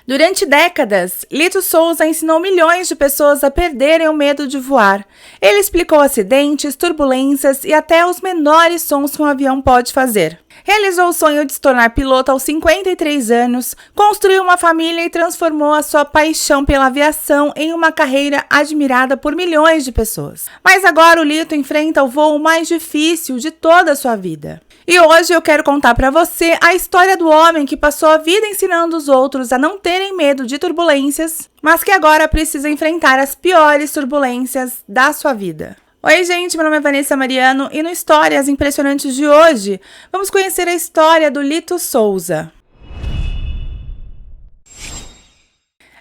Durante décadas, Lito Souza ensinou milhões de pessoas a perderem o medo de voar. Ele explicou acidentes, turbulências e até os menores sons que um avião pode fazer. Realizou o sonho de se tornar piloto aos 53 anos, construiu uma família e transformou a sua paixão pela aviação em uma carreira admirada por milhões de pessoas. Mas agora o Lito enfrenta o voo mais difícil de toda a sua vida. E hoje eu quero contar para você a história do homem que passou a vida ensinando os outros a não terem medo de turbulências, mas que agora precisa enfrentar as piores turbulências da sua vida. Oi gente, meu nome é Vanessa Mariano e no Histórias Impressionantes de hoje, vamos conhecer a história do Lito Souza.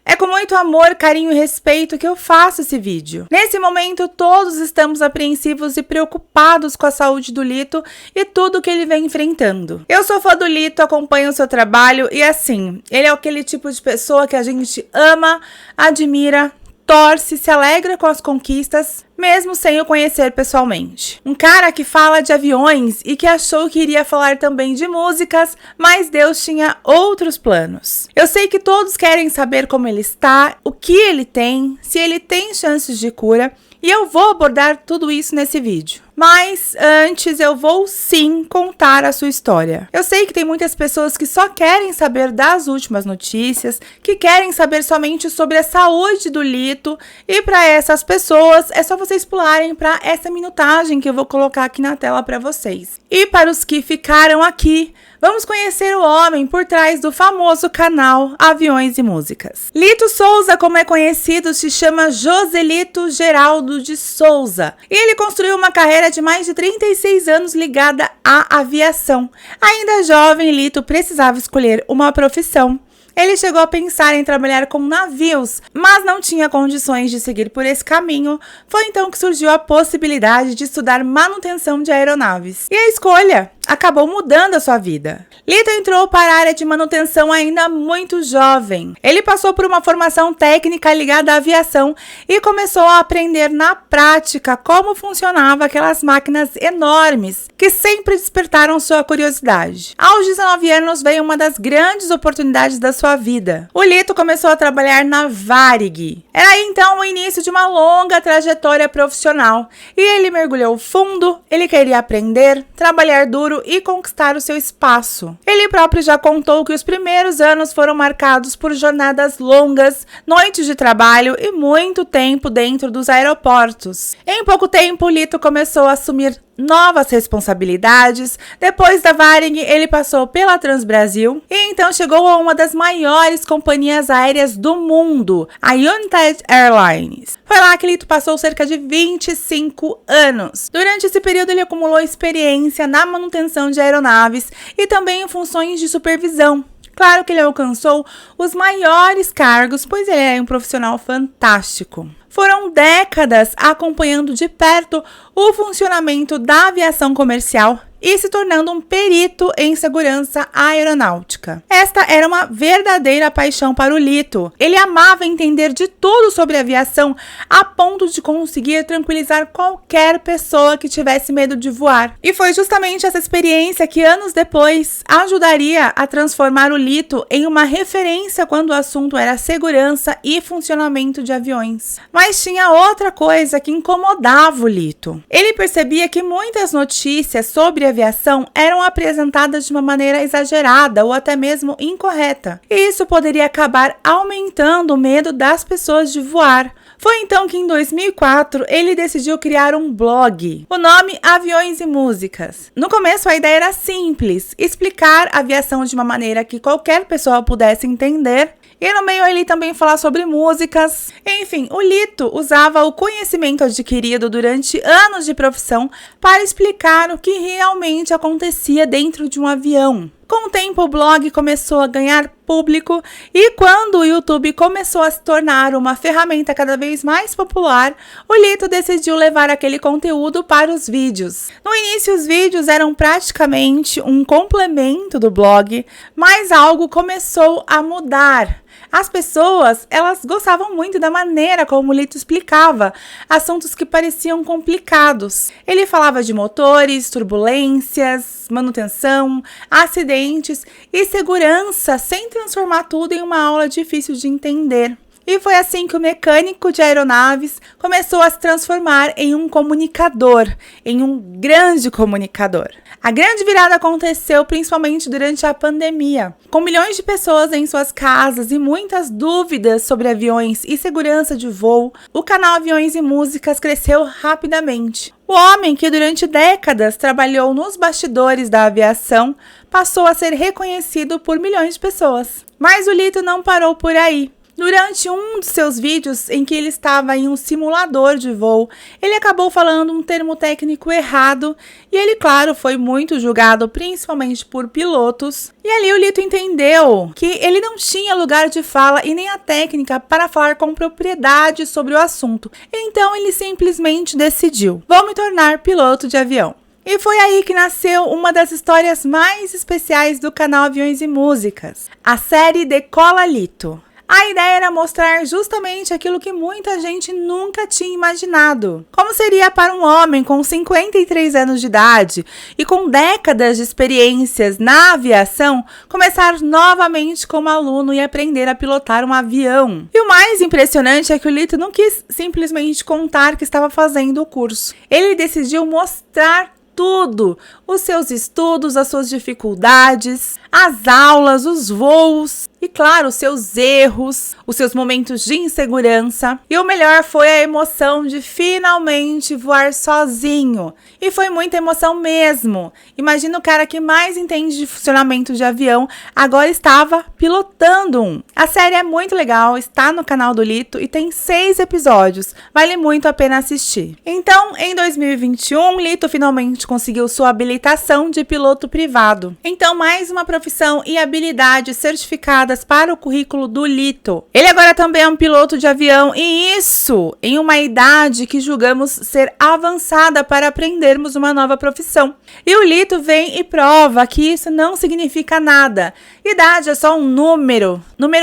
É com muito amor, carinho e respeito que eu faço esse vídeo. Nesse momento, todos estamos apreensivos e preocupados com a saúde do Lito e tudo que ele vem enfrentando. Eu sou fã do Lito, acompanho o seu trabalho e assim, ele é aquele tipo de pessoa que a gente ama, admira, torce, se alegra com as conquistas, mesmo sem o conhecer pessoalmente. Um cara que fala de aviões e que achou que iria falar também de músicas, mas Deus tinha outros planos. Eu sei que todos querem saber como ele está, o que ele tem, se ele tem chances de cura, e eu vou abordar tudo isso nesse vídeo. Mas antes eu vou sim contar a sua história. Eu sei que tem muitas pessoas que só querem saber das últimas notícias, que querem saber somente sobre a saúde do Lito, e para essas pessoas é só vocês pularem para essa minutagem que eu vou colocar aqui na tela para vocês. E para os que ficaram aqui, vamos conhecer o homem por trás do famoso canal Aviões e Músicas. Lito Souza, como é conhecido, se chama Joselito Geraldo de Souza. E ele construiu uma carreira de mais de 36 anos ligada à aviação. Ainda jovem, Lito precisava escolher uma profissão. Ele chegou a pensar em trabalhar com navios, mas não tinha condições de seguir por esse caminho. Foi então que surgiu a possibilidade de estudar manutenção de aeronaves. E a escolha acabou mudando a sua vida. Lito entrou para a área de manutenção ainda muito jovem. Ele passou por uma formação técnica ligada à aviação e começou a aprender na prática como funcionavam aquelas máquinas enormes que sempre despertaram sua curiosidade. Aos 19 anos veio uma das grandes oportunidades da sua vida. O Lito começou a trabalhar na Varig. Era aí então o início de uma longa trajetória profissional e ele mergulhou fundo, ele queria aprender, trabalhar duro e conquistar o seu espaço. Ele próprio já contou que os primeiros anos foram marcados por jornadas longas, noites de trabalho e muito tempo dentro dos aeroportos. Em pouco tempo, Lito começou a assumir novas responsabilidades. Depois da Varig, ele passou pela Transbrasil e então chegou a uma das maiores companhias aéreas do mundo, a United Airlines. Foi lá que Lito passou cerca de 25 anos. Durante esse período, ele acumulou experiência na manutenção de aeronaves e também em funções de supervisão. Claro que ele alcançou os maiores cargos, pois ele é um profissional fantástico. Foram décadas acompanhando de perto o funcionamento da aviação comercial e se tornando um perito em segurança aeronáutica. Esta era uma verdadeira paixão para o Lito. Ele amava entender de tudo sobre aviação a ponto de conseguir tranquilizar qualquer pessoa que tivesse medo de voar. E foi justamente essa experiência que anos depois ajudaria a transformar o Lito em uma referência quando o assunto era segurança e funcionamento de aviões. Mas tinha outra coisa que incomodava o Lito. Ele percebia que muitas notícias sobre aviação eram apresentadas de uma maneira exagerada ou até mesmo incorreta. E isso poderia acabar aumentando o medo das pessoas de voar. Foi então que em 2004 ele decidiu criar um blog. O nome Aviões e Músicas. No começo a ideia era simples, explicar a aviação de uma maneira que qualquer pessoa pudesse entender. E no meio ele também falar sobre músicas. Enfim, o Lito usava o conhecimento adquirido durante anos de profissão para explicar o que realmente acontecia dentro de um avião. Com o tempo, o blog começou a ganhar público e quando o YouTube começou a se tornar uma ferramenta cada vez mais popular, o Lito decidiu levar aquele conteúdo para os vídeos. No início, os vídeos eram praticamente um complemento do blog, mas algo começou a mudar. As pessoas, elas gostavam muito da maneira como o Lito explicava assuntos que pareciam complicados. Ele falava de motores, turbulências, manutenção, acidentes e segurança, sem transformar tudo em uma aula difícil de entender. E foi assim que o mecânico de aeronaves começou a se transformar em um comunicador, em um grande comunicador. A grande virada aconteceu principalmente durante a pandemia. Com milhões de pessoas em suas casas e muitas dúvidas sobre aviões e segurança de voo, o canal Aviões e Músicas cresceu rapidamente. O homem que durante décadas trabalhou nos bastidores da aviação passou a ser reconhecido por milhões de pessoas. Mas o Lito não parou por aí. Durante um dos seus vídeos em que ele estava em um simulador de voo, ele acabou falando um termo técnico errado e ele, claro, foi muito julgado, principalmente por pilotos. E ali o Lito entendeu que ele não tinha lugar de fala e nem a técnica para falar com propriedade sobre o assunto. Então ele simplesmente decidiu: vou me tornar piloto de avião. E foi aí que nasceu uma das histórias mais especiais do canal Aviões e Músicas, a série Decola Lito. A ideia era mostrar justamente aquilo que muita gente nunca tinha imaginado. Como seria para um homem com 53 anos de idade e com décadas de experiências na aviação começar novamente como aluno e aprender a pilotar um avião. E o mais impressionante é que o Lito não quis simplesmente contar que estava fazendo o curso. Ele decidiu mostrar tudo, os seus estudos, as suas dificuldades, as aulas, os voos e, claro, os seus erros, os seus momentos de insegurança. E o melhor foi a emoção de finalmente voar sozinho. E foi muita emoção mesmo. Imagina o cara que mais entende de funcionamento de avião agora estava pilotando um. A série é muito legal, está no canal do Lito e tem 6 episódios. Vale muito a pena assistir. Então, em 2021, Lito finalmente conseguiu sua habilitação de piloto privado. Então, mais uma profissão e habilidades certificadas para o currículo do Lito. Ele agora também é um piloto de avião e isso em uma idade que julgamos ser avançada para aprendermos uma nova profissão. E o Lito vem e prova que isso não significa nada. Idade é só um número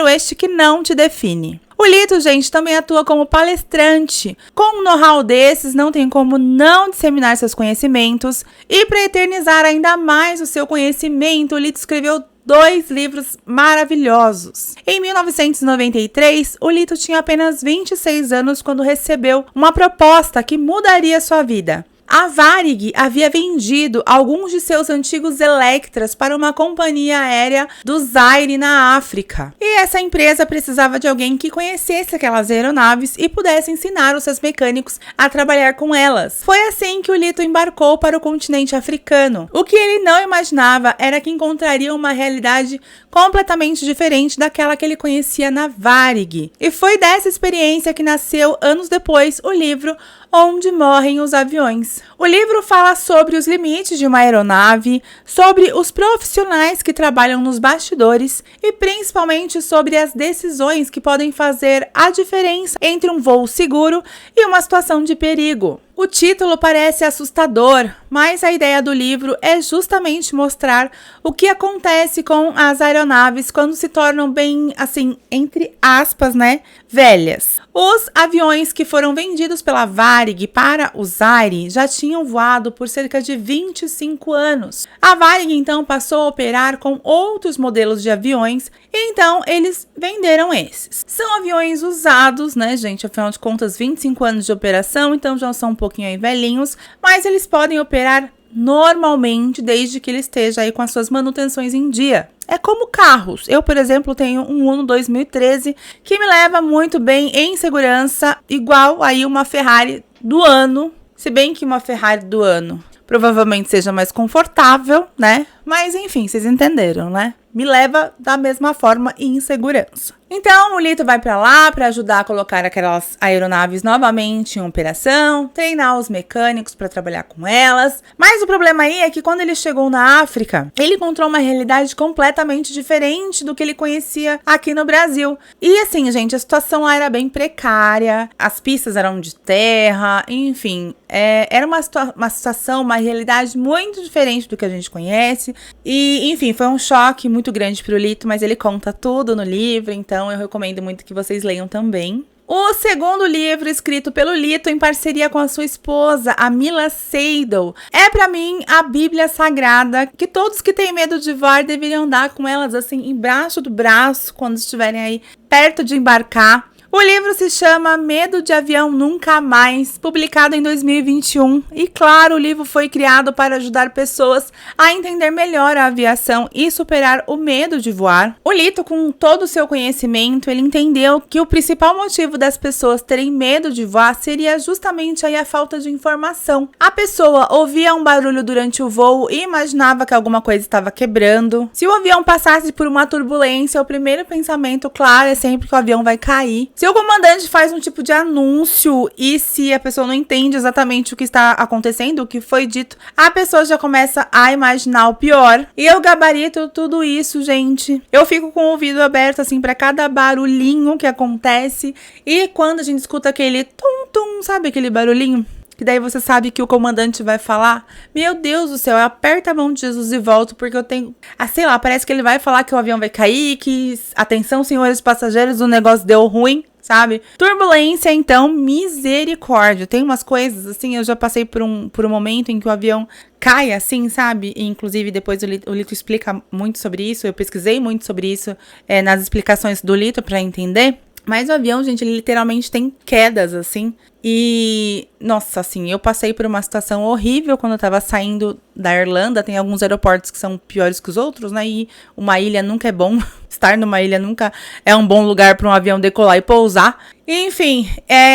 este que não te define. O Lito, gente, também atua como palestrante. Com um know-how desses, não tem como não disseminar seus conhecimentos. E para eternizar ainda mais o seu conhecimento, o Lito escreveu 2 livros maravilhosos. Em 1993, o Lito tinha apenas 26 anos quando recebeu uma proposta que mudaria sua vida. A Varig havia vendido alguns de seus antigos Electras para uma companhia aérea do Zaire, na África. E essa empresa precisava de alguém que conhecesse aquelas aeronaves e pudesse ensinar os seus mecânicos a trabalhar com elas. Foi assim que o Lito embarcou para o continente africano. O que ele não imaginava era que encontraria uma realidade completamente diferente daquela que ele conhecia na Varig. E foi dessa experiência que nasceu, anos depois, o livro Onde Morrem os Aviões. O livro fala sobre os limites de uma aeronave, sobre os profissionais que trabalham nos bastidores e principalmente sobre as decisões que podem fazer a diferença entre um voo seguro e uma situação de perigo. O título parece assustador, mas a ideia do livro é justamente mostrar o que acontece com as aeronaves quando se tornam bem, assim, entre aspas, né, velhas. Os aviões que foram vendidos pela Varig para o Zaire já tinham voado por cerca de 25 anos. A Varig, então, passou a operar com outros modelos de aviões e, então, eles venderam esses. São aviões usados, né, gente? Afinal de contas, 25 anos de operação, então já são um pouquinho aí velhinhos, mas eles podem operar normalmente desde que ele esteja aí com as suas manutenções em dia. É como carros. Eu, por exemplo, tenho um Uno 2013 que me leva muito bem em segurança, igual aí uma Ferrari do ano, se bem que uma Ferrari do ano provavelmente seja mais confortável, né? Mas enfim, vocês entenderam, né? Me leva da mesma forma em segurança. Então, o Lito vai para lá para ajudar a colocar aquelas aeronaves novamente em operação, treinar os mecânicos para trabalhar com elas. Mas o problema aí é que quando ele chegou na África, ele encontrou uma realidade completamente diferente do que ele conhecia aqui no Brasil. E assim, gente, a situação lá era bem precária, as pistas eram de terra, enfim, era uma situação, uma realidade muito diferente do que a gente conhece. E, enfim, foi um choque muito grande para o Lito, mas ele conta tudo no livro, então então eu recomendo muito que vocês leiam também. O segundo livro, escrito pelo Lito em parceria com a sua esposa, a Mila Seidel, é pra mim a Bíblia Sagrada, que todos que têm medo de voar deveriam andar com elas assim embaixo do braço quando estiverem aí perto de embarcar. O livro se chama Medo de Avião Nunca Mais, publicado em 2021. E claro, o livro foi criado para ajudar pessoas a entender melhor a aviação e superar o medo de voar. O Lito, com todo o seu conhecimento, ele entendeu que o principal motivo das pessoas terem medo de voar seria justamente aí a falta de informação. A pessoa ouvia um barulho durante o voo e imaginava que alguma coisa estava quebrando. Se o avião passasse por uma turbulência, o primeiro pensamento, claro, é sempre que o avião vai cair. Se o comandante faz um tipo de anúncio e se a pessoa não entende exatamente o que está acontecendo, o que foi dito, a pessoa já começa a imaginar o pior. E eu gabarito tudo isso, gente. Eu fico com o ouvido aberto, assim, para cada barulhinho que acontece. E quando a gente escuta aquele tum-tum, sabe aquele barulhinho? Que daí você sabe que o comandante vai falar. Meu Deus do céu, eu aperto a mão de Jesus e volto, porque eu tenho... sei lá, parece que ele vai falar que o avião vai cair, que... Atenção, senhores passageiros, o negócio deu ruim, sabe? Turbulência, então, misericórdia. Tem umas coisas, assim, eu já passei por um momento em que o avião cai, assim, sabe? E, inclusive, depois o Lito explica muito sobre isso. Eu pesquisei muito sobre isso nas explicações do Lito pra entender. Mas o avião, gente, ele literalmente tem quedas, assim. E, nossa, assim, eu passei por uma situação horrível quando eu tava saindo da Irlanda. Tem alguns aeroportos que são piores que os outros, né? E uma ilha nunca é bom. Estar numa ilha nunca é um bom lugar para um avião decolar e pousar. E, enfim,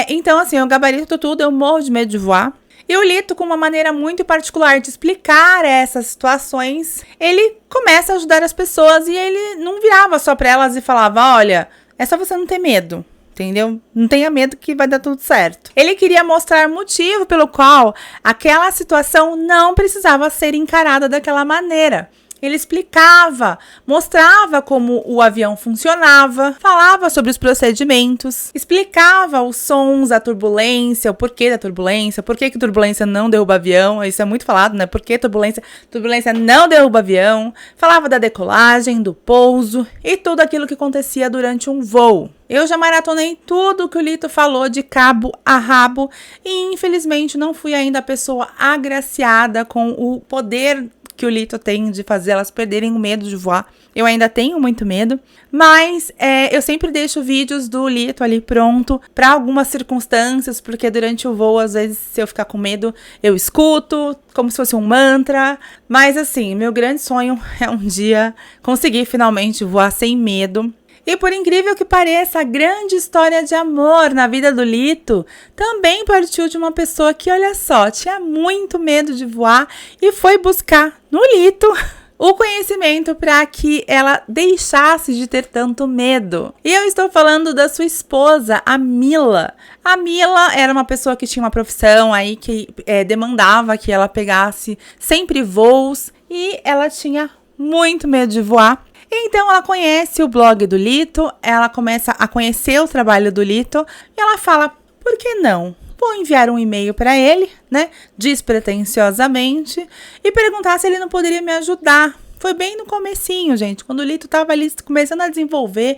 então, assim, eu gabarito tudo, eu morro de medo de voar. E o Lito, com uma maneira muito particular de explicar essas situações, ele começa a ajudar as pessoas e ele não virava só pra elas e falava, olha... É só você não ter medo, entendeu? Não tenha medo que vai dar tudo certo. Ele queria mostrar motivo pelo qual aquela situação não precisava ser encarada daquela maneira. Ele explicava, mostrava como o avião funcionava, falava sobre os procedimentos, explicava os sons, a turbulência, o porquê da turbulência, por que turbulência não derruba avião, isso é muito falado, né? Por que turbulência não derruba avião, falava da decolagem, do pouso e tudo aquilo que acontecia durante um voo. Eu já maratonei tudo que o Lito falou de cabo a rabo e infelizmente não fui ainda a pessoa agraciada com o poder que o Lito tem de fazer elas perderem o medo de voar. Eu ainda tenho muito medo, mas eu sempre deixo vídeos do Lito ali pronto para algumas circunstâncias, porque durante o voo, às vezes, se eu ficar com medo, eu escuto, como se fosse um mantra. Mas assim, meu grande sonho é um dia conseguir finalmente voar sem medo. E por incrível que pareça, a grande história de amor na vida do Lito também partiu de uma pessoa que, olha só, tinha muito medo de voar e foi buscar no Lito o conhecimento para que ela deixasse de ter tanto medo. E eu estou falando da sua esposa, a Mila. A Mila era uma pessoa que tinha uma profissão aí que demandava que ela pegasse sempre voos e ela tinha muito medo de voar. Então ela conhece o blog do Lito, ela começa a conhecer o trabalho do Lito e ela fala, por que não? Vou enviar um e-mail para ele, né, despretensiosamente, e perguntar se ele não poderia me ajudar. Foi bem no comecinho, gente, quando o Lito estava ali começando a desenvolver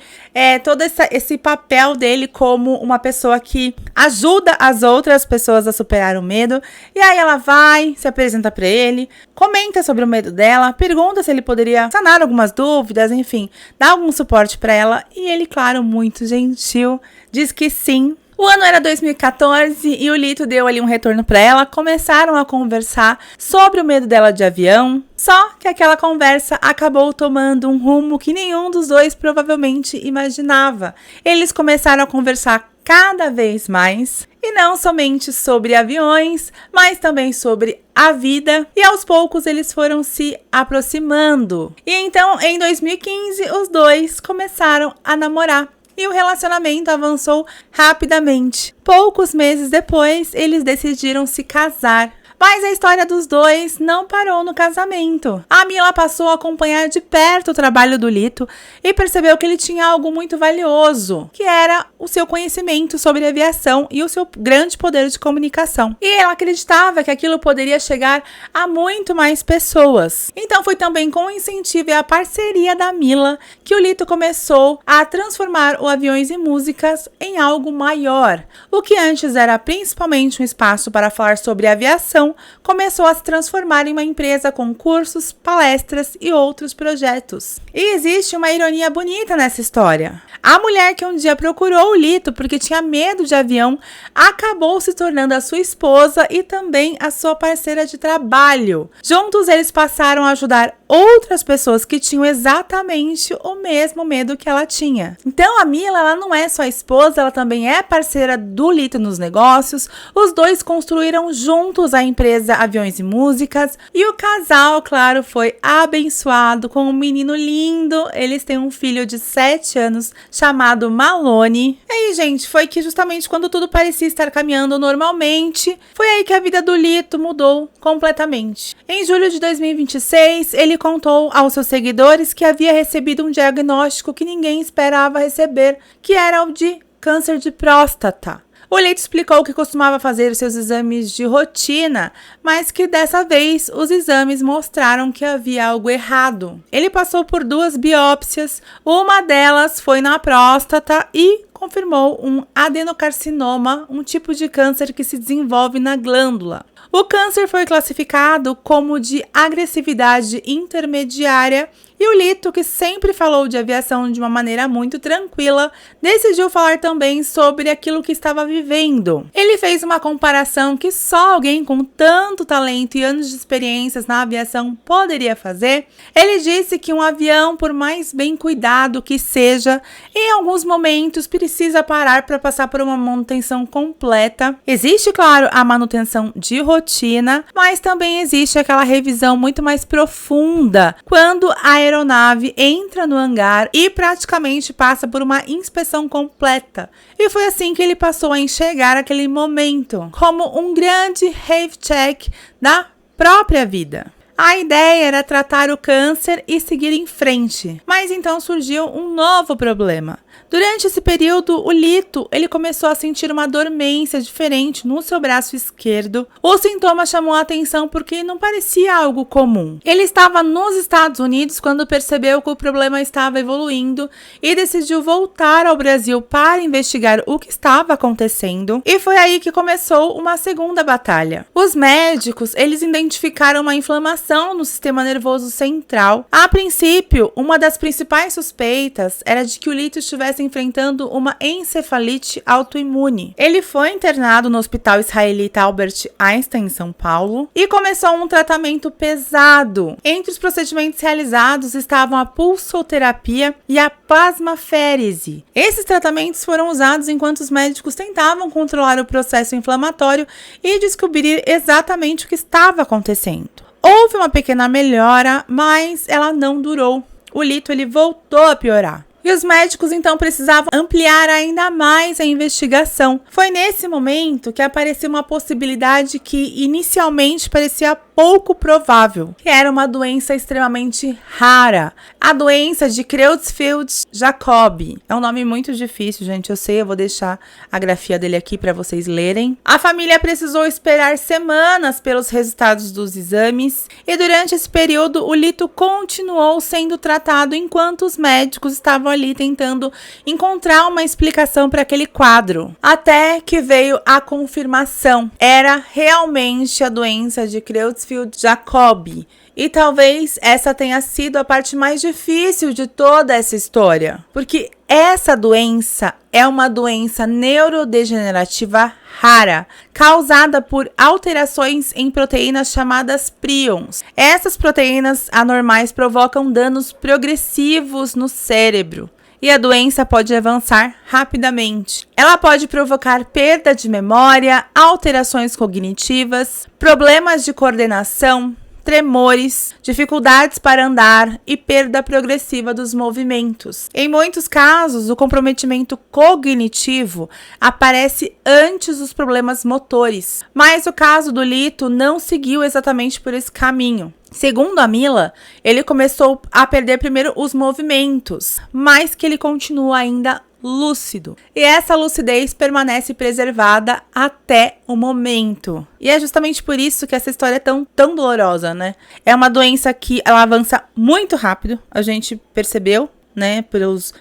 todo esse papel dele como uma pessoa que ajuda as outras pessoas a superar o medo. E aí ela vai, se apresenta para ele, comenta sobre o medo dela, pergunta se ele poderia sanar algumas dúvidas, enfim, dá algum suporte para ela. E ele, claro, muito gentil, diz que sim. O ano era 2014 e o Lito deu ali um retorno para ela, começaram a conversar sobre o medo dela de avião, só que aquela conversa acabou tomando um rumo que nenhum dos dois provavelmente imaginava. Eles começaram a conversar cada vez mais, e não somente sobre aviões, mas também sobre a vida, e aos poucos eles foram se aproximando. E então, em 2015, os dois começaram a namorar. E o relacionamento avançou rapidamente. Poucos meses depois, eles decidiram se casar. Mas a história dos dois não parou no casamento. A Mila passou a acompanhar de perto o trabalho do Lito e percebeu que ele tinha algo muito valioso, que era o seu conhecimento sobre aviação e o seu grande poder de comunicação. E ela acreditava que aquilo poderia chegar a muito mais pessoas. Então foi também com o incentivo e a parceria da Mila que o Lito começou a transformar o Aviões e Músicas em algo maior. O que antes era principalmente um espaço para falar sobre aviação, começou a se transformar em uma empresa com cursos, palestras e outros projetos. E existe uma ironia bonita nessa história. A mulher que um dia procurou o Lito porque tinha medo de avião, acabou se tornando a sua esposa e também a sua parceira de trabalho. Juntos eles passaram a ajudar outras pessoas que tinham exatamente o mesmo medo que ela tinha. Então a Mila, ela não é só a esposa, ela também é parceira do Lito nos negócios. Os dois construíram juntos a empresa Aviões e Músicas e o casal, claro, foi abençoado com um menino lindo. Eles têm um filho de 7 anos chamado Malone. E aí, gente, foi que justamente quando tudo parecia estar caminhando normalmente, foi aí que a vida do Lito mudou completamente. Em julho de 2026, ele contou aos seus seguidores que havia recebido um diagnóstico que ninguém esperava receber, que era o de câncer de próstata. O Lito explicou que costumava fazer seus exames de rotina, mas que dessa vez os exames mostraram que havia algo errado. Ele passou por 2 biópsias, uma delas foi na próstata e confirmou um adenocarcinoma, um tipo de câncer que se desenvolve na glândula. O câncer foi classificado como de agressividade intermediária e o Lito, que sempre falou de aviação de uma maneira muito tranquila, decidiu falar também sobre aquilo que estava vivendo. Ele fez uma comparação que só alguém com tanto talento e anos de experiências na aviação poderia fazer. Ele disse que um avião, por mais bem cuidado que seja, em alguns momentos precisa parar para passar por uma manutenção completa. Existe, claro, a manutenção de rotina, mas também existe aquela revisão muito mais profunda quando a aeronave entra no hangar e praticamente passa por uma inspeção completa. E foi assim que ele passou a enxergar aquele momento como um grande health check da própria vida. A ideia era tratar o câncer e seguir em frente, mas então surgiu um novo problema. Durante esse período, o Lito, ele começou a sentir uma dormência diferente no seu braço esquerdo. O sintoma chamou a atenção porque não parecia algo comum. Ele estava nos Estados Unidos quando percebeu que o problema estava evoluindo e decidiu voltar ao Brasil para investigar o que estava acontecendo. E foi aí que começou uma segunda batalha. Os médicos, eles identificaram uma inflamação no sistema nervoso central. A princípio, uma das principais suspeitas era de que o Lito estivesse enfrentando uma encefalite autoimune. Ele foi internado no Hospital Israelita Albert Einstein, em São Paulo, e começou um tratamento pesado. Entre os procedimentos realizados estavam a pulsoterapia e a plasmaférese. Esses tratamentos foram usados enquanto os médicos tentavam controlar o processo inflamatório e descobrir exatamente o que estava acontecendo. Houve uma pequena melhora, mas ela não durou. O Lito, ele voltou a piorar. E os médicos então precisavam ampliar ainda mais a investigação. Foi nesse momento que apareceu uma possibilidade que inicialmente parecia pouco provável, que era uma doença extremamente rara, a doença de Creutzfeldt-Jakob. É um nome muito difícil, gente, eu sei, eu vou deixar a grafia dele aqui para vocês lerem. A família precisou esperar semanas pelos resultados dos exames e durante esse período o Lito continuou sendo tratado enquanto os médicos estavam ali tentando encontrar uma explicação para aquele quadro. Até que veio a confirmação. Era realmente a doença de Creutzfeldt-Jakob. E talvez essa tenha sido a parte mais difícil de toda essa história. Porque essa doença é uma doença neurodegenerativa rara, causada por alterações em proteínas chamadas prions. Essas proteínas anormais provocam danos progressivos no cérebro. E a doença pode avançar rapidamente. Ela pode provocar perda de memória, alterações cognitivas, problemas de coordenação, tremores, dificuldades para andar e perda progressiva dos movimentos. Em muitos casos, o comprometimento cognitivo aparece antes dos problemas motores, mas o caso do Lito não seguiu exatamente por esse caminho. Segundo a Mila, ele começou a perder primeiro os movimentos, mas que ele continua ainda lúcido. E essa lucidez permanece preservada até o momento. E é justamente por isso que essa história é tão dolorosa, né? É uma doença que ela avança muito rápido, a gente percebeu, né, pelos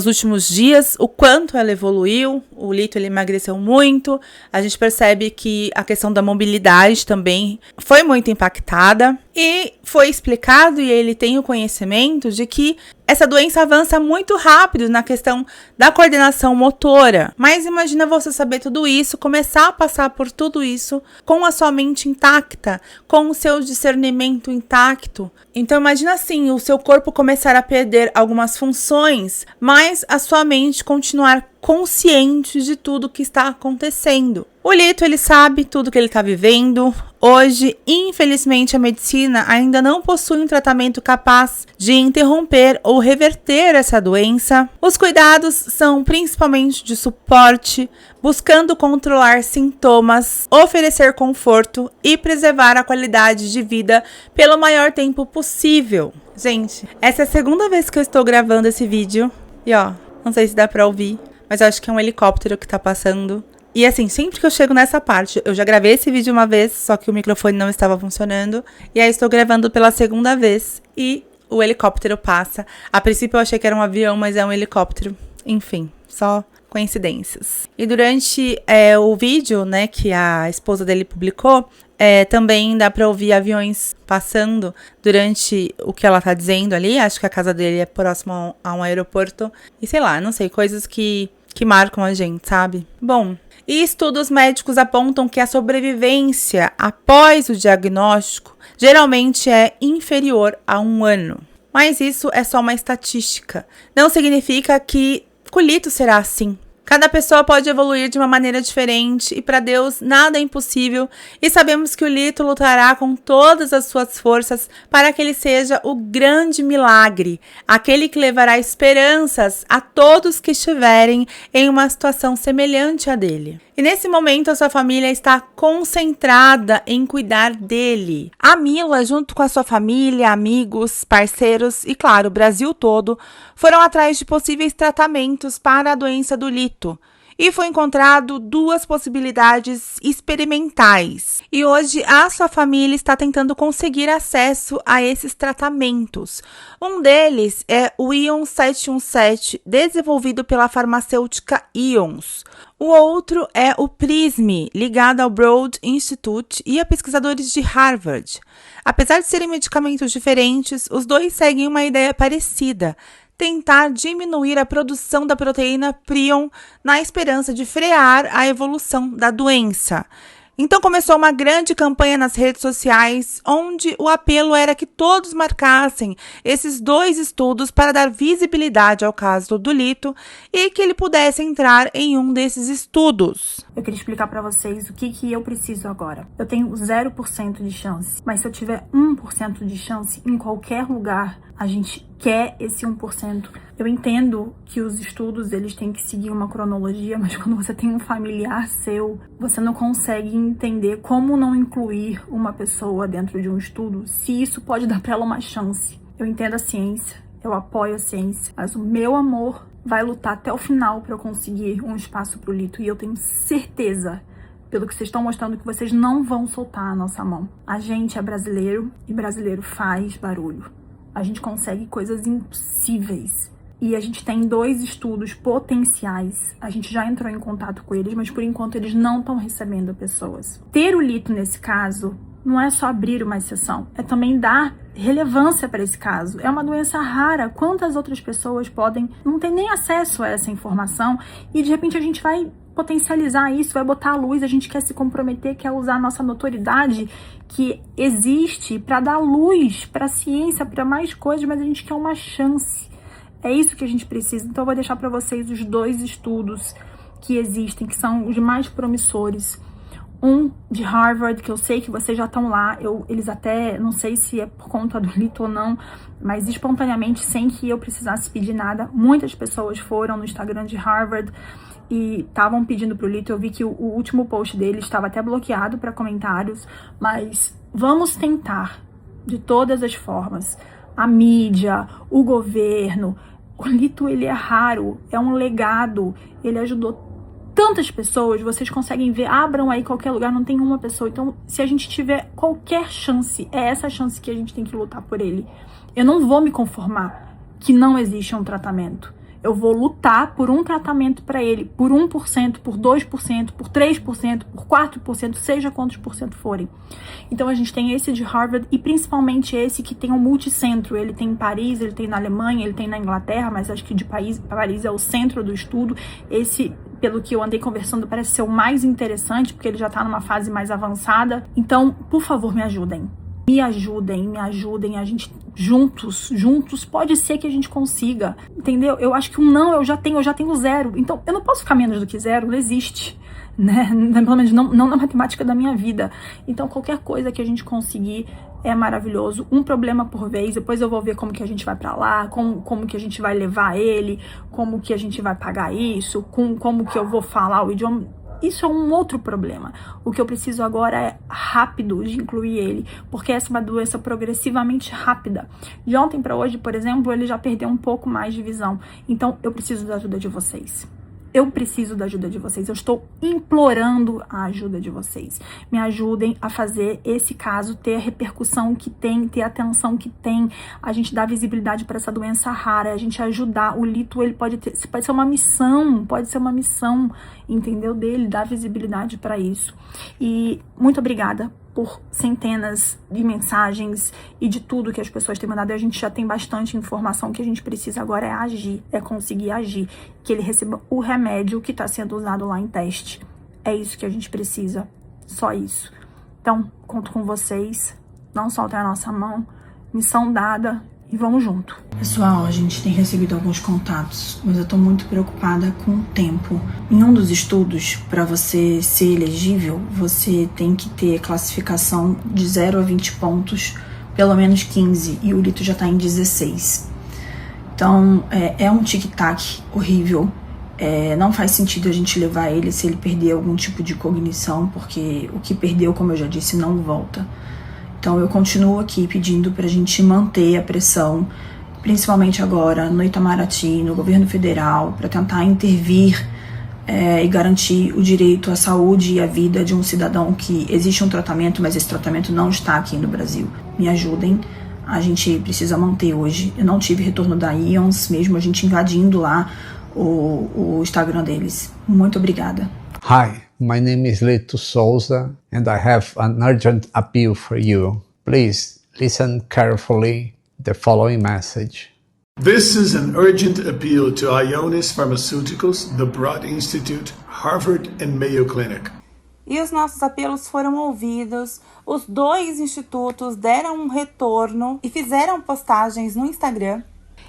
últimos dias, o quanto ela evoluiu. O Lito, ele emagreceu muito. A gente percebe que a questão da mobilidade também foi muito impactada. E foi explicado, e ele tem o conhecimento de que essa doença avança muito rápido na questão da coordenação motora. Mas imagina você saber tudo isso, começar a passar por tudo isso com a sua mente intacta, com o seu discernimento intacto. Então imagina assim, o seu corpo começar a perder algumas funções, mas a sua mente continuar consciente de tudo que está acontecendo. O Lito, ele sabe tudo que ele está vivendo. Hoje, infelizmente, a medicina ainda não possui um tratamento capaz de interromper ou reverter essa doença. Os cuidados são principalmente de suporte, buscando controlar sintomas, oferecer conforto e preservar a qualidade de vida pelo maior tempo possível. Gente, essa é a segunda vez que eu estou gravando esse vídeo. E ó, não sei se dá pra ouvir, mas eu acho que é um helicóptero que tá passando. E assim, sempre que eu chego nessa parte, eu já gravei esse vídeo uma vez, só que o microfone não estava funcionando. E aí estou gravando pela segunda vez e o helicóptero passa. A princípio eu achei que era um avião, mas é um helicóptero. Enfim, só coincidências. E durante o vídeo, né, que a esposa dele publicou, também dá pra ouvir aviões passando durante o que ela tá dizendo ali. Acho que a casa dele é próximo a um aeroporto. E sei lá, não sei, coisas que marcam a gente, sabe? Bom, e estudos médicos apontam que a sobrevivência após o diagnóstico geralmente é inferior a 1 ano. Mas isso é só uma estatística. Não significa que o Lito será assim. Cada pessoa pode evoluir de uma maneira diferente e para Deus nada é impossível, e sabemos que o Lito lutará com todas as suas forças para que ele seja o grande milagre, aquele que levará esperanças a todos que estiverem em uma situação semelhante à dele. E nesse momento a sua família está concentrada em cuidar dele. A Mila, junto com a sua família, amigos, parceiros e, claro, o Brasil todo, foram atrás de possíveis tratamentos para a doença do Lito. E foi encontrado 2 possibilidades experimentais. E hoje a sua família está tentando conseguir acesso a esses tratamentos. Um deles é o Ion 717, desenvolvido pela farmacêutica Ions. O outro é o PRISM, ligado ao Broad Institute e a pesquisadores de Harvard. Apesar de serem medicamentos diferentes, os dois seguem uma ideia parecida: tentar diminuir a produção da proteína prion na esperança de frear a evolução da doença. Então começou uma grande campanha nas redes sociais, onde o apelo era que todos marcassem esses 2 estudos para dar visibilidade ao caso do Lito e que ele pudesse entrar em um desses estudos. Eu queria explicar para vocês o que eu preciso agora. Eu tenho 0% de chance, mas se eu tiver 1% de chance, em qualquer lugar, a gente quer esse 1%. Eu entendo que os estudos, eles têm que seguir uma cronologia, mas quando você tem um familiar seu, você não consegue entender como não incluir uma pessoa dentro de um estudo, se isso pode dar para ela uma chance. Eu entendo a ciência, eu apoio a ciência, mas o meu amor vai lutar até o final para eu conseguir um espaço pro Lito, e eu tenho certeza, pelo que vocês estão mostrando, que vocês não vão soltar a nossa mão. A gente é brasileiro e brasileiro faz barulho. A gente consegue coisas impossíveis. E a gente tem 2 estudos potenciais. A gente já entrou em contato com eles, mas por enquanto eles não estão recebendo pessoas. Ter o Lito nesse caso não é só abrir uma exceção, é também dar relevância para esse caso. É uma doença rara. Quantas outras pessoas não ter nem acesso a essa informação, e de repente a gente vai potencializar isso, vai botar à luz, a gente quer se comprometer, quer usar a nossa notoriedade que existe para dar luz para a ciência, para mais coisas, mas a gente quer uma chance. É isso que a gente precisa. Então eu vou deixar para vocês os 2 estudos que existem, que são os mais promissores. um de Harvard, que eu sei que vocês já estão lá, eles até, não sei se é por conta do Lito ou não, mas espontaneamente, sem que eu precisasse pedir nada, muitas pessoas foram no Instagram de Harvard e estavam pedindo pro Lito. Eu vi que o último post dele estava até bloqueado para comentários, mas vamos tentar, de todas as formas, a mídia, o governo. O Lito, ele é raro, é um legado, ele ajudou tantas pessoas, vocês conseguem ver, abram aí qualquer lugar, não tem uma pessoa. Então, se a gente tiver qualquer chance, é essa chance que a gente tem que lutar por ele. Eu não vou me conformar que não existe um tratamento. Eu vou lutar por um tratamento para ele, por 1%, por 2%, por 3%, por 4%, seja quantos por cento forem. Então a gente tem esse de Harvard e principalmente esse que tem um multicentro. Ele tem em Paris, ele tem na Alemanha, ele tem na Inglaterra, mas acho que de Paris é o centro do estudo. Esse, pelo que eu andei conversando, parece ser o mais interessante, porque ele já tá numa fase mais avançada. Então, por favor, me ajudem. Me ajudem, a gente juntos, pode ser que a gente consiga, entendeu? Eu acho que não, eu já tenho 0, então eu não posso ficar menos do que 0, não existe, né? Pelo menos não na matemática da minha vida. Então qualquer coisa que a gente conseguir é maravilhoso, um problema por vez. Depois eu vou ver como que a gente vai pra lá, como que a gente vai levar ele, como que a gente vai pagar isso, como que eu vou falar o idioma. Isso é um outro problema. O que eu preciso agora é rápido de incluir ele, porque essa é uma doença progressivamente rápida. De ontem para hoje, por exemplo, ele já perdeu um pouco mais de visão. Então, eu preciso da ajuda de vocês. Eu estou implorando a ajuda de vocês. Me ajudem a fazer esse caso ter a repercussão que tem, ter a atenção que tem. A gente dá visibilidade para essa doença rara, a gente ajudar. O Lito, ele pode ser uma missão, entendeu? Dele, dar visibilidade para isso. E muito obrigada por centenas de mensagens e de tudo que as pessoas têm mandado. A gente já tem bastante informação. O que a gente precisa agora é agir, é conseguir agir, que ele receba o remédio que está sendo usado lá em teste. É isso que a gente precisa, só isso. Então, conto com vocês, não soltem a nossa mão, missão dada e vamos junto. Pessoal, a gente tem recebido alguns contatos, mas eu tô muito preocupada com o tempo. Em um dos estudos, para você ser elegível, você tem que ter classificação de 0 a 20 pontos, pelo menos 15, e o Lito já tá em 16. Então, é um tic-tac horrível. Não faz sentido a gente levar ele se ele perder algum tipo de cognição, porque o que perdeu, como eu já disse, não volta. Então eu continuo aqui pedindo para a gente manter a pressão, principalmente agora no Itamaraty, no governo federal, para tentar intervir e garantir o direito à saúde e à vida de um cidadão que existe um tratamento, mas esse tratamento não está aqui no Brasil. Me ajudem, a gente precisa manter hoje. Eu não tive retorno da Ions, mesmo a gente invadindo lá o Instagram deles. Muito obrigada. Hi, my name is Lito Souza and I have an urgent appeal for you. Please listen carefully the following message. This is an urgent appeal to Ionis Pharmaceuticals, the Broad Institute, Harvard and Mayo Clinic. E os nossos apelos foram ouvidos, os dois institutos deram um retorno e fizeram postagens no Instagram.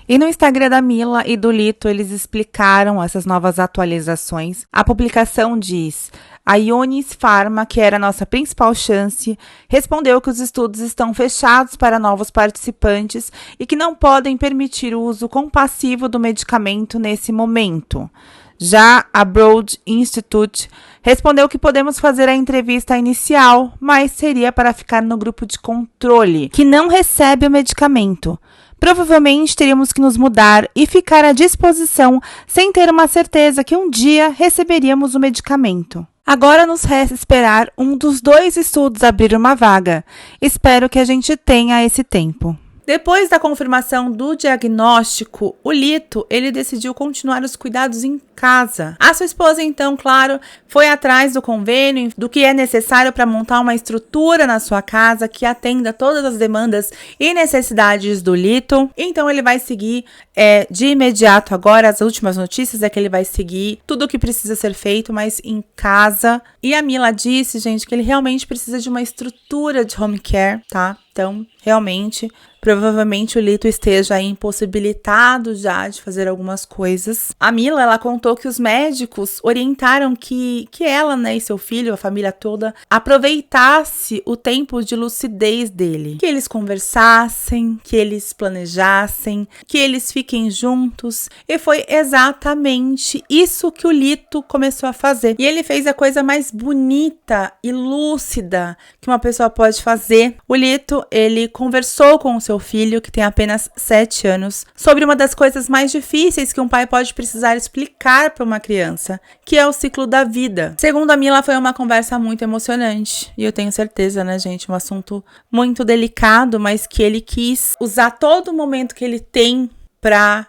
E no Instagram da Mila e do Lito, eles explicaram essas novas atualizações. A publicação diz: a Ionis Pharma, que era a nossa principal chance, respondeu que os estudos estão fechados para novos participantes e que não podem permitir o uso compassivo do medicamento nesse momento. Já a Broad Institute respondeu que podemos fazer a entrevista inicial, mas seria para ficar no grupo de controle, que não recebe o medicamento. Provavelmente teríamos que nos mudar e ficar à disposição sem ter uma certeza que um dia receberíamos o medicamento. Agora nos resta esperar um dos dois estudos abrir uma vaga. Espero que a gente tenha esse tempo. Depois da confirmação do diagnóstico, o Lito, ele decidiu continuar os cuidados em casa. A sua esposa, então, claro, foi atrás do convênio, do que é necessário para montar uma estrutura na sua casa que atenda todas as demandas e necessidades do Lito. Então, ele vai seguir de imediato agora. As últimas notícias é que ele vai seguir tudo o que precisa ser feito, mas em casa. E a Mila disse, gente, que ele realmente precisa de uma estrutura de home care, tá? Então, realmente, provavelmente o Lito esteja impossibilitado já de fazer algumas coisas. A Mila, ela contou que os médicos orientaram que ela, né, e seu filho, a família toda, aproveitasse o tempo de lucidez dele. Que eles conversassem, que eles planejassem, que eles fiquem juntos. E foi exatamente isso que o Lito começou a fazer. E ele fez a coisa mais bonita e lúcida que uma pessoa pode fazer. O Lito, ele conversou com o seu filho, que tem apenas 7 anos, sobre uma das coisas mais difíceis que um pai pode precisar explicar para uma criança, que é o ciclo da vida. Segundo a Mila, foi uma conversa muito emocionante. E eu tenho certeza, né, gente, um assunto muito delicado, mas que ele quis usar todo o momento que ele tem para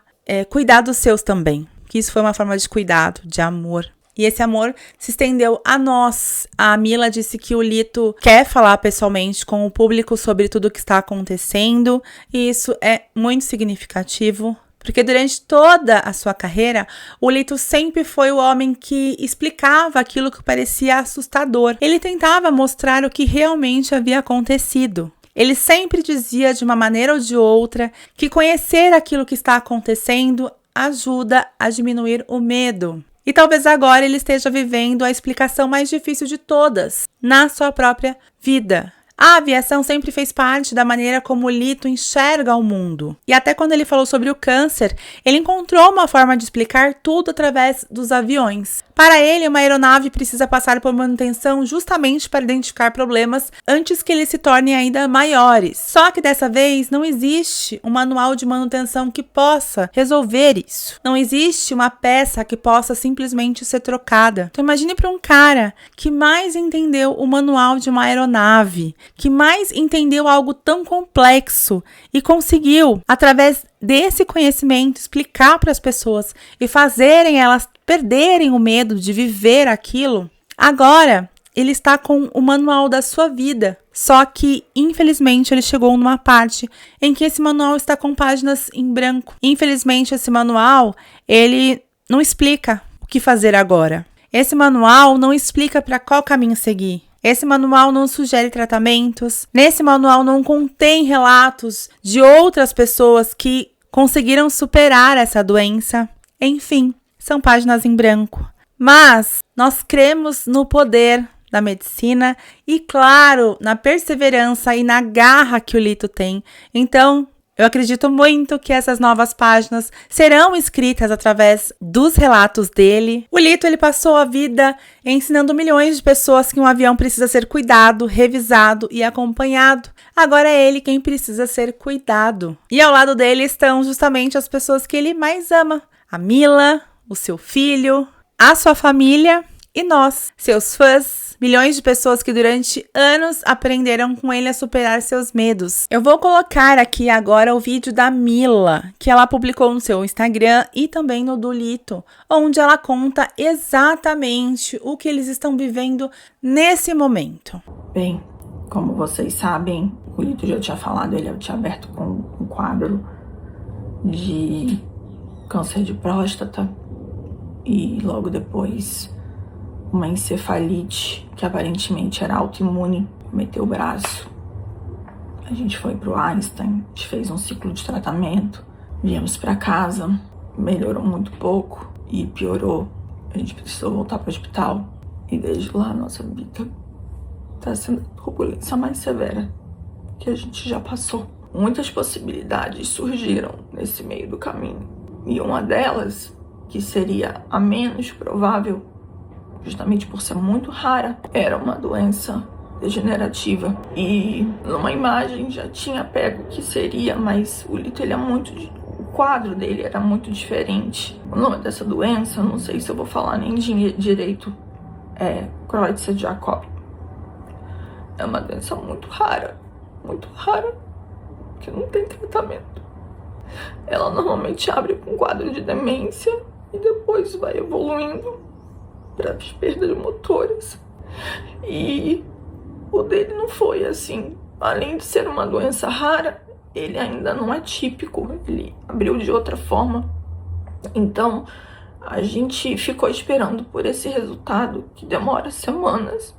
cuidar dos seus também. Que isso foi uma forma de cuidado, de amor. E esse amor se estendeu a nós. A Mila disse que o Lito quer falar pessoalmente com o público sobre tudo o que está acontecendo. E isso é muito significativo, porque durante toda a sua carreira, o Lito sempre foi o homem que explicava aquilo que parecia assustador. Ele tentava mostrar o que realmente havia acontecido. Ele sempre dizia, de uma maneira ou de outra, que conhecer aquilo que está acontecendo ajuda a diminuir o medo. E talvez agora ele esteja vivendo a explicação mais difícil de todas, na sua própria vida. A aviação sempre fez parte da maneira como o Lito enxerga o mundo. E até quando ele falou sobre o câncer, ele encontrou uma forma de explicar tudo através dos aviões. Para ele, uma aeronave precisa passar por manutenção justamente para identificar problemas antes que eles se tornem ainda maiores. Só que dessa vez não existe um manual de manutenção que possa resolver isso. Não existe uma peça que possa simplesmente ser trocada. Então imagine para um cara que mais entendeu o manual de uma aeronave, que mais entendeu algo tão complexo e conseguiu, através desse conhecimento, explicar para as pessoas e fazerem elas perderem o medo de viver aquilo. Agora, ele está com o manual da sua vida. Só que, infelizmente, ele chegou numa parte em que esse manual está com páginas em branco. Infelizmente, esse manual, ele não explica o que fazer agora. Esse manual não explica para qual caminho seguir. Esse manual não sugere tratamentos. Nesse manual não contém relatos de outras pessoas que conseguiram superar essa doença. Enfim, são páginas em branco. Mas nós cremos no poder da medicina e, claro, na perseverança e na garra que o Lito tem. Então, eu acredito muito que essas novas páginas serão escritas através dos relatos dele. O Lito, ele passou a vida ensinando milhões de pessoas que um avião precisa ser cuidado, revisado e acompanhado. Agora é ele quem precisa ser cuidado. E ao lado dele estão justamente as pessoas que ele mais ama. A Mila, o seu filho, a sua família e nós, seus fãs, milhões de pessoas que durante anos aprenderam com ele a superar seus medos. Eu vou colocar aqui agora o vídeo da Mila, que ela publicou no seu Instagram e também no do Lito, onde ela conta exatamente o que eles estão vivendo nesse momento. Bem, como vocês sabem, o Lito já tinha falado, ele tinha aberto com um quadro de câncer de próstata e logo depois uma encefalite que aparentemente era autoimune, meteu o braço. A gente foi pro Einstein, a gente fez um ciclo de tratamento, viemos pra casa, melhorou muito pouco e piorou. A gente precisou voltar pro hospital e desde lá a nossa vida tá sendo a turbulência mais severa que a gente já passou. Muitas possibilidades surgiram nesse meio do caminho e uma delas, que seria a menos provável, justamente por ser muito rara, era uma doença degenerativa. E numa imagem já tinha pego que seria, mas o Lito, ele é muito... O quadro dele era muito diferente. O nome dessa doença, eu não sei se eu vou falar nem direito, é Creutzfeldt-Jakob. É uma doença muito rara, que não tem tratamento. Ela normalmente abre com um quadro de demência e depois vai evoluindo para as perdas motoras. E o dele não foi assim. Além de ser uma doença rara, ele ainda não é típico. Ele abriu de outra forma. Então, a gente ficou esperando por esse resultado, que demora semanas.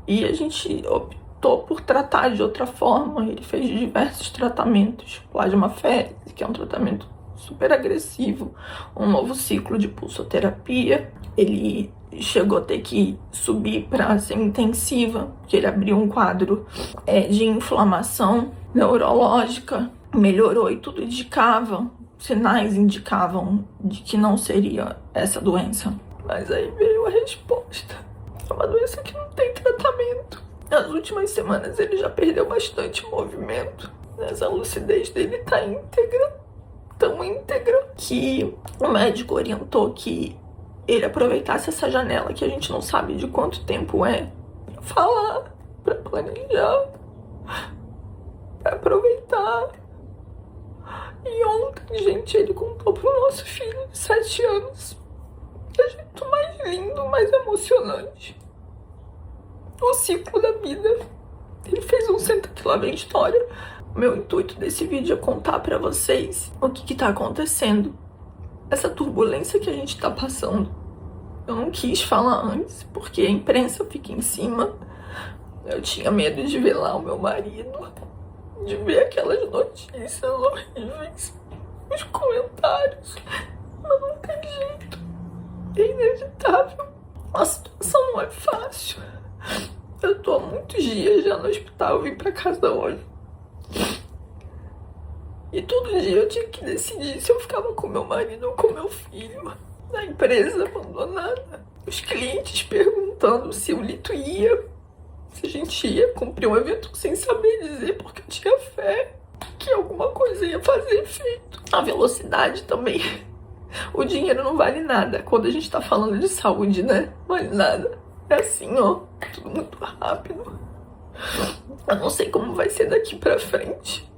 E a gente optou por tratar de outra forma. Ele fez diversos tratamentos. Plasmaférese, que é um tratamento super agressivo, um novo ciclo de pulsoterapia. Ele chegou a ter que subir para semi-intensiva, porque ele abriu um quadro de inflamação neurológica, melhorou e tudo indicava, sinais indicavam de que não seria essa doença. Mas aí veio a resposta. É uma doença que não tem tratamento. Nas últimas semanas ele já perdeu bastante movimento. Essa lucidez dele tá íntegra, tão íntegra, que o médico orientou que ele aproveitasse essa janela, que a gente não sabe de quanto tempo é, pra falar, pra planejar, pra aproveitar. E ontem, gente, ele contou pro nosso filho de 7 anos, do jeito mais lindo, mais emocionante, o ciclo da vida. Ele fez um senta que lá vem história. O meu intuito desse vídeo é contar pra vocês o que tá acontecendo, essa turbulência que a gente tá passando. Eu não quis falar antes, porque a imprensa fica em cima. Eu tinha medo de ver lá o meu marido, de ver aquelas notícias horríveis, os comentários. Mas não tem jeito. É inevitável. A situação não é fácil. Eu tô há muitos dias já no hospital, eu vim pra casa hoje. E todo dia eu tinha que decidir se eu ficava com meu marido ou com meu filho. Na empresa abandonada. Os clientes perguntando se o Lito ia, se a gente ia cumprir um evento sem saber dizer, porque eu tinha fé que alguma coisa ia fazer efeito. A velocidade também. O dinheiro não vale nada. Quando a gente tá falando de saúde, né? Não vale nada. É assim, ó. Tudo muito rápido. Eu não sei como vai ser daqui pra frente.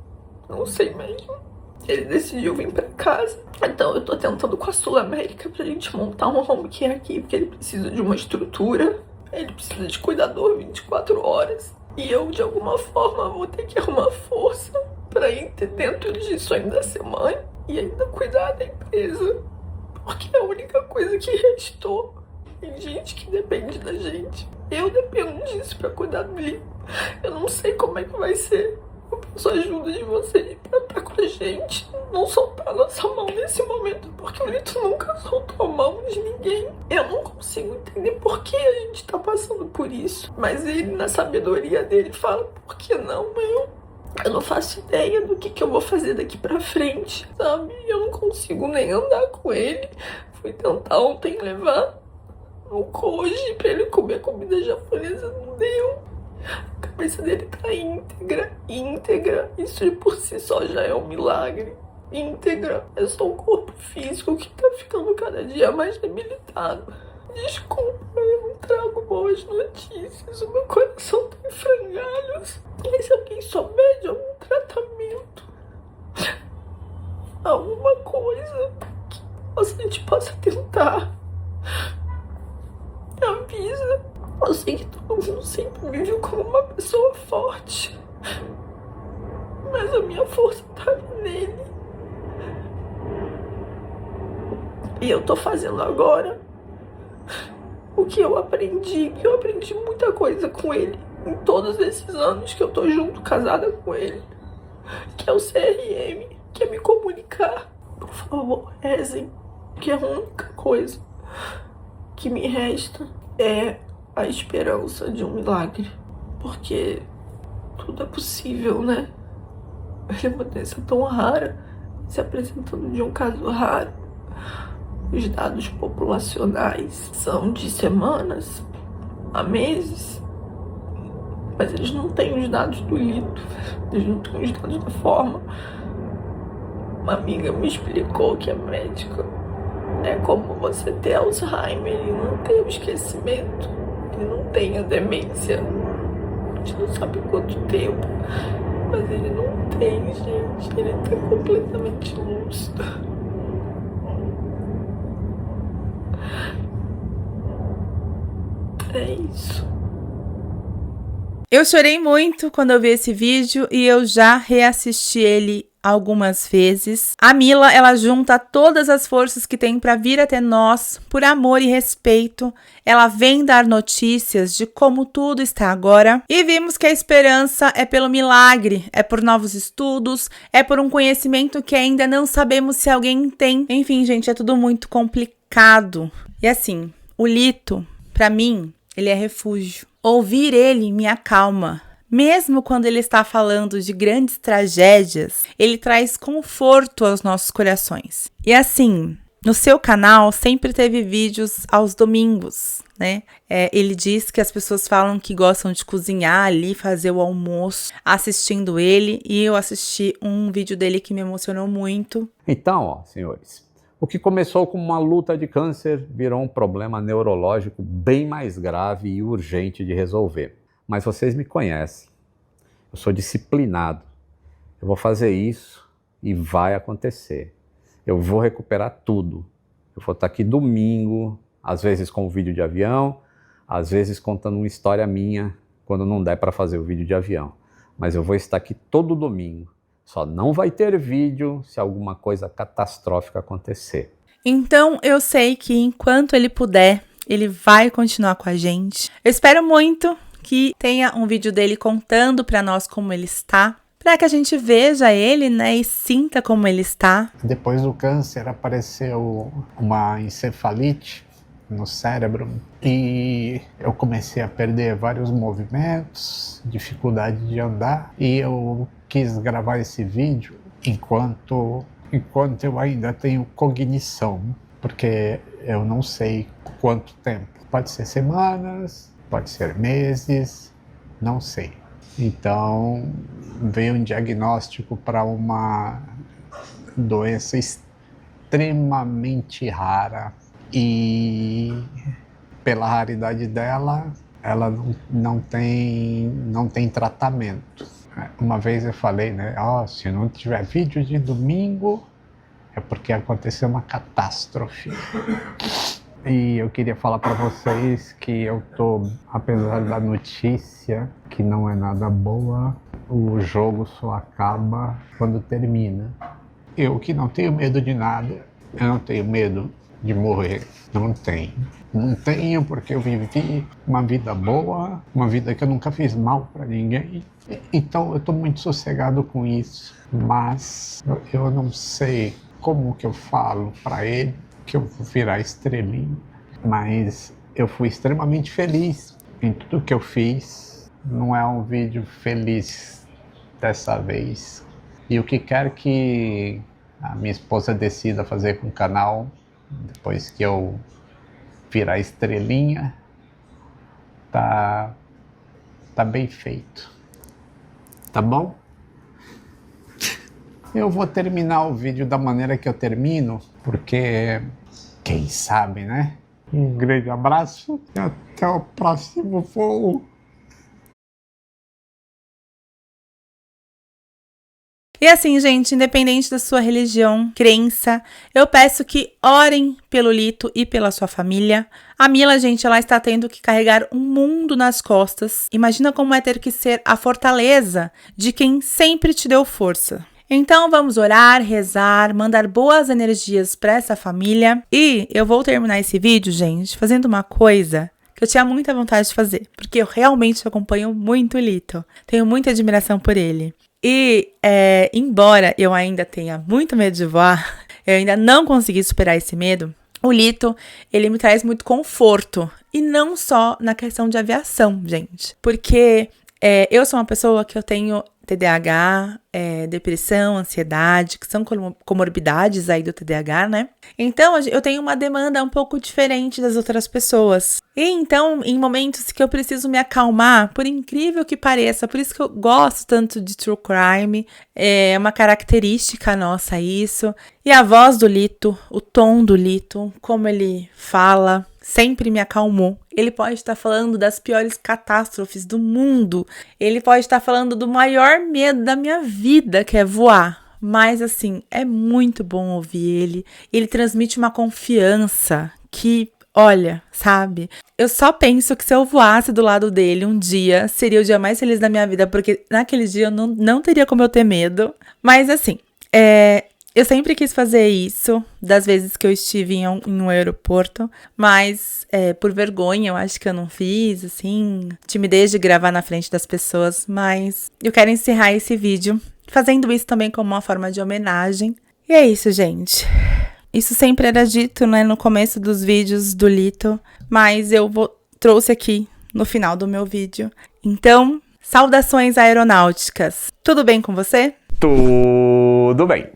Não sei mesmo. Ele decidiu vir pra casa. Então eu tô tentando com a Sul América pra gente montar um home care aqui, porque ele precisa de uma estrutura. Ele precisa de cuidador 24 horas. E eu, de alguma forma, vou ter que arrumar força pra ir dentro disso, ainda ser mãe e ainda cuidar da empresa. Porque é a única coisa que restou. Tem gente que depende da gente. Eu dependo disso pra cuidar do Lito. Eu não sei como é que vai ser. Eu peço ajuda de vocês pra estar com a gente. Não soltar a nossa mão nesse momento, porque o Lito nunca soltou a mão de ninguém. Eu não consigo entender por que a gente tá passando por isso. Mas ele, na sabedoria dele, fala, por que não, eu não faço ideia do que eu vou fazer daqui pra frente, sabe? Eu não consigo nem andar com ele. Fui tentar ontem levar no koji pra ele comer comida japonesa, não deu. A cabeça dele tá íntegra. Isso por si só já é um milagre. Íntegra. É só o corpo físico que tá ficando cada dia mais debilitado. Desculpa, eu não trago boas notícias. O meu coração tá em frangalhos. E se alguém souber de algum tratamento, alguma coisa que a gente possa tentar, avisa. Eu sei que todo mundo sempre me viu como uma pessoa forte, mas a minha força tá nele. E eu tô fazendo agora o que eu aprendi, muita coisa com ele em todos esses anos que eu tô junto, casada com ele, que é o CRM, que é me comunicar. Por favor, rezem, que é a única coisa que me resta é a esperança de um milagre, porque tudo é possível, né? Ele é uma doença tão rara, se apresentando de um caso raro. Os dados populacionais são de semanas a meses, mas eles não têm os dados do Lito, eles não têm os dados da forma. Uma amiga me explicou, que é médica, é como você ter Alzheimer e não ter o esquecimento. Ele não tem a demência. A gente não sabe quanto tempo. Mas ele não tem, gente. Ele tá completamente lúcido. É isso. Eu chorei muito quando eu vi esse vídeo e eu já reassisti ele algumas vezes. A Mila, ela junta todas as forças que tem para vir até nós, por amor e respeito. Ela vem dar notícias de como tudo está agora. E vimos que a esperança é pelo milagre, é por novos estudos, é por um conhecimento que ainda não sabemos se alguém tem. Enfim, gente, é tudo muito complicado. E assim, o Lito, para mim, ele é refúgio. Ouvir ele me acalma. Mesmo quando ele está falando de grandes tragédias, ele traz conforto aos nossos corações. E assim, no seu canal sempre teve vídeos aos domingos, né? Ele diz que as pessoas falam que gostam de cozinhar ali, fazer o almoço, assistindo ele. E eu assisti um vídeo dele que me emocionou muito. Então, ó, senhores, o que começou como uma luta de câncer virou um problema neurológico bem mais grave e urgente de resolver. Mas vocês me conhecem, eu sou disciplinado, eu vou fazer isso e vai acontecer. Eu vou recuperar tudo. Eu vou estar aqui domingo, às vezes com um vídeo de avião, às vezes contando uma história minha, quando não der para fazer o vídeo de avião. Mas eu vou estar aqui todo domingo. Só não vai ter vídeo se alguma coisa catastrófica acontecer. Então eu sei que enquanto ele puder, ele vai continuar com a gente. Eu espero muito que tenha um vídeo dele contando para nós como ele está, para que a gente veja ele, né, e sinta como ele está. Depois do câncer apareceu uma encefalite no cérebro e eu comecei a perder vários movimentos, dificuldade de andar, e eu quis gravar esse vídeo enquanto eu ainda tenho cognição, porque eu não sei quanto tempo. Pode ser semanas, pode ser meses, não sei. Então veio um diagnóstico para uma doença extremamente rara e pela raridade dela, ela não tem tratamento. Uma vez eu falei, né, se não tiver vídeo de domingo é porque aconteceu uma catástrofe. E eu queria falar para vocês que eu tô, apesar da notícia que não é nada boa, o jogo só acaba quando termina. Eu que não tenho medo de nada, eu não tenho medo de morrer, não tenho. Não tenho porque eu vivi uma vida boa, uma vida que eu nunca fiz mal para ninguém. Então eu tô muito sossegado com isso, mas eu não sei como que eu falo para ele que eu vou virar estrelinha, mas eu fui extremamente feliz em tudo que eu fiz. Não é um vídeo feliz dessa vez. E o que quer que a minha esposa decida fazer com o canal, depois que eu virar estrelinha, tá bem feito. Tá bom? Eu vou terminar o vídeo da maneira que eu termino, porque quem sabe, né? Um grande abraço e até o próximo voo. E assim, gente, independente da sua religião, crença, eu peço que orem pelo Lito e pela sua família. A Mila, gente, ela está tendo que carregar um mundo nas costas. Imagina como é ter que ser a fortaleza de quem sempre te deu força. Então vamos orar, rezar, mandar boas energias para essa família. E eu vou terminar esse vídeo, gente, fazendo uma coisa que eu tinha muita vontade de fazer, porque eu realmente acompanho muito o Lito. Tenho muita admiração por ele. E embora eu ainda tenha muito medo de voar, eu ainda não consegui superar esse medo, o Lito, ele me traz muito conforto. E não só na questão de aviação, gente. Porque eu sou uma pessoa que eu tenho TDAH, depressão, ansiedade, que são comorbidades aí do TDAH, né? Então, eu tenho uma demanda um pouco diferente das outras pessoas. E então, em momentos que eu preciso me acalmar, por incrível que pareça, por isso que eu gosto tanto de True Crime, é uma característica nossa isso. E a voz do Lito, o tom do Lito, como ele fala, sempre me acalmou. Ele pode estar falando das piores catástrofes do mundo. Ele pode estar falando do maior medo da minha vida, que é voar. Mas, assim, é muito bom ouvir ele. Ele transmite uma confiança que, olha, sabe? Eu só penso que se eu voasse do lado dele um dia, seria o dia mais feliz da minha vida. Porque naquele dia eu não teria como eu ter medo. Mas, assim, Eu sempre quis fazer isso, das vezes que eu estive em um aeroporto, mas por vergonha eu acho que eu não fiz, assim, timidez de gravar na frente das pessoas, mas eu quero encerrar esse vídeo fazendo isso também como uma forma de homenagem. E é isso, gente. Isso sempre era dito, né, no começo dos vídeos do Lito, mas trouxe aqui no final do meu vídeo. Então, saudações aeronáuticas. Tudo bem com você? Tudo bem.